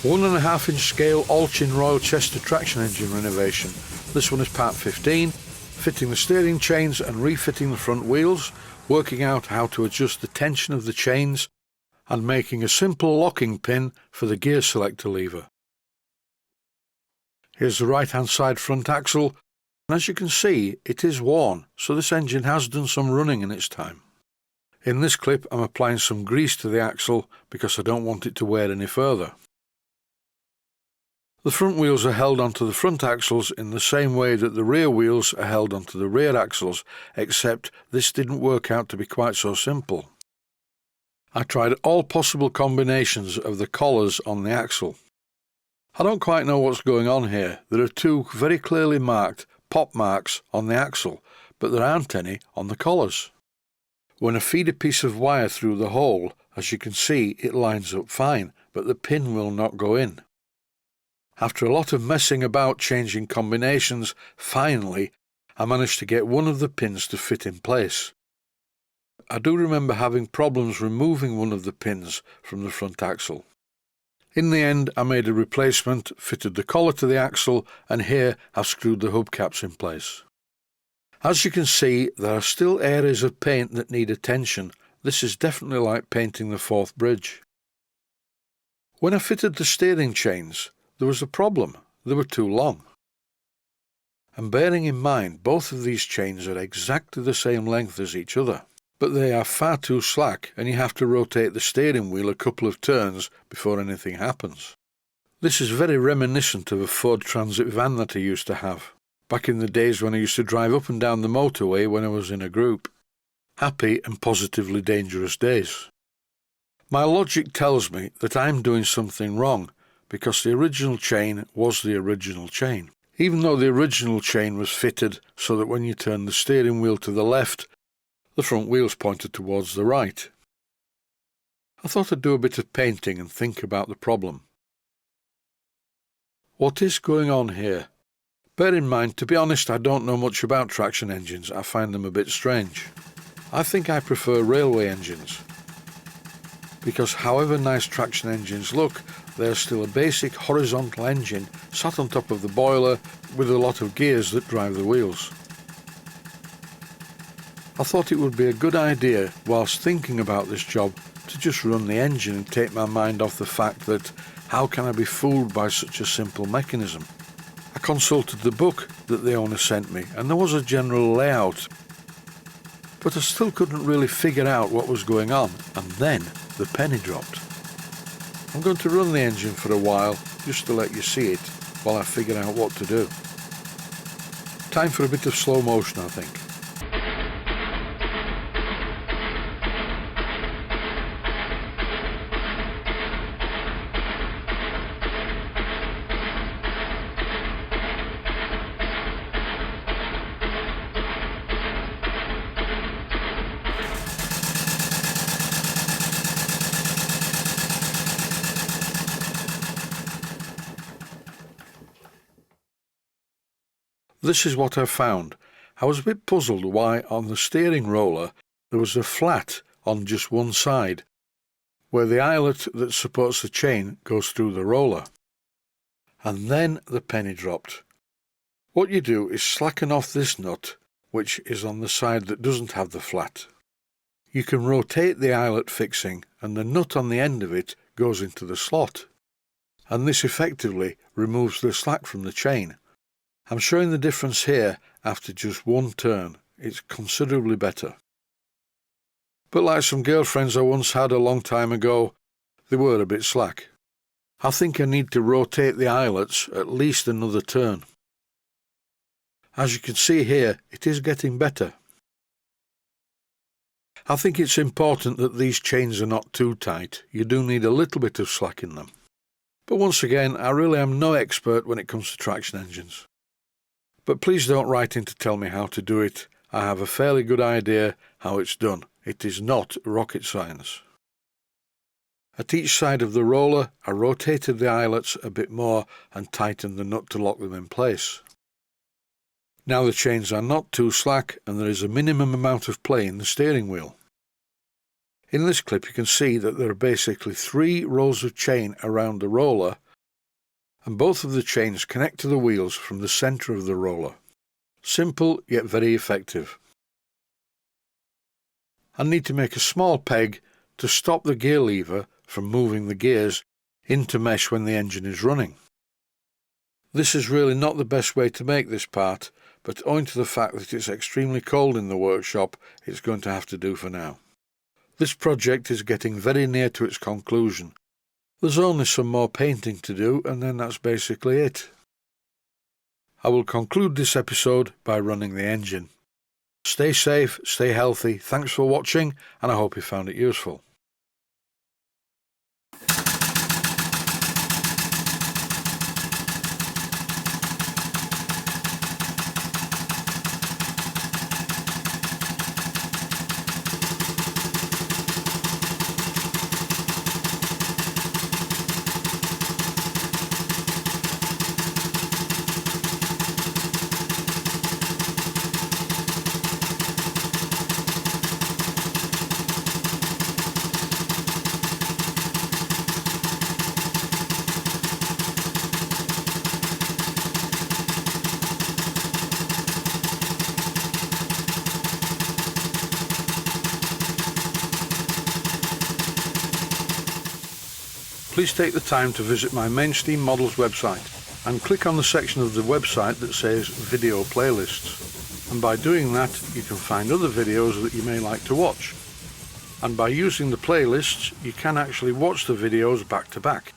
1.5 inch scale Allchin Royal Chester traction engine renovation. This one is part 15, fitting the steering chains and refitting the front wheels, working out how to adjust the tension of the chains, and making a simple locking pin for the gear selector lever. Here's the right hand side front axle, and as you can see it is worn, so this engine has done some running in its time. In this clip I'm applying some grease to the axle because I don't want it to wear any further. The front wheels are held onto the front axles in the same way that the rear wheels are held onto the rear axles, except this didn't work out to be quite so simple. I tried all possible combinations of the collars on the axle. I don't quite know what's going on here. There are two very clearly marked pop marks on the axle, but there aren't any on the collars. When I feed a piece of wire through the hole, as you can see, it lines up fine, but the pin will not go in. After a lot of messing about changing combinations, finally I managed to get one of the pins to fit in place. I do remember having problems removing one of the pins from the front axle. In the end I made a replacement, fitted the collar to the axle, and here I've screwed the hubcaps in place. As you can see, there are still areas of paint that need attention. This is definitely like painting the fourth bridge. When I fitted the steering chains, there was a problem. They were too long. And bearing in mind both of these chains are exactly the same length as each other, but they are far too slack and you have to rotate the steering wheel a couple of turns before anything happens. This is very reminiscent of a Ford Transit van that I used to have, back in the days when I used to drive up and down the motorway when I was in a group. Happy and positively dangerous days. My logic tells me that I'm doing something wrong, because the original chain was the original chain, even though the original chain was fitted so that when you turn the steering wheel to the left, the front wheels pointed towards the right. I thought I'd do a bit of painting and think about the problem. What is going on here? Bear in mind, to be honest, I don't know much about traction engines. I find them a bit strange. I think I prefer railway engines, because however nice traction engines look, they're still a basic horizontal engine sat on top of the boiler with a lot of gears that drive the wheels. I thought it would be a good idea, whilst thinking about this job, to just run the engine and take my mind off the fact that how can I be fooled by such a simple mechanism? I consulted the book that the owner sent me and there was a general layout, but I still couldn't really figure out what was going on, and then the penny dropped. I'm going to run the engine for a while just to let you see it while I figure out what to do. Time for a bit of slow motion, I think. This is what I found. I was a bit puzzled why on the steering roller there was a flat on just one side, where the eyelet that supports the chain goes through the roller. And then the penny dropped. What you do is slacken off this nut, which is on the side that doesn't have the flat. You can rotate the eyelet fixing and the nut on the end of it goes into the slot. And this effectively removes the slack from the chain. I'm showing the difference here after just one turn. It's considerably better. But like some girlfriends I once had a long time ago, they were a bit slack. I think I need to rotate the eyelets at least another turn. As you can see here, it is getting better. I think it's important that these chains are not too tight. You do need a little bit of slack in them. But once again, I really am no expert when it comes to traction engines. But please don't write in to tell me how to do it. I have a fairly good idea how it's done. It is not rocket science. At each side of the roller, I rotated the eyelets a bit more and tightened the nut to lock them in place. Now the chains are not too slack and there is a minimum amount of play in the steering wheel. In this clip you can see that there are basically 3 rows of chain around the roller and both of the chains connect to the wheels from the centre of the roller. Simple yet very effective. I need to make a small peg to stop the gear lever from moving the gears into mesh when the engine is running. This is really not the best way to make this part, but owing to the fact that it's extremely cold in the workshop, it's going to have to do for now. This project is getting very near to its conclusion. There's only some more painting to do, and then that's basically it. I will conclude this episode by running the engine. Stay safe, stay healthy, thanks for watching, and I hope you found it useful. Please take the time to visit my Mainsteam Models website and click on the section of the website that says Video Playlists. And by doing that, you can find other videos that you may like to watch. And by using the playlists, you can actually watch the videos back to back.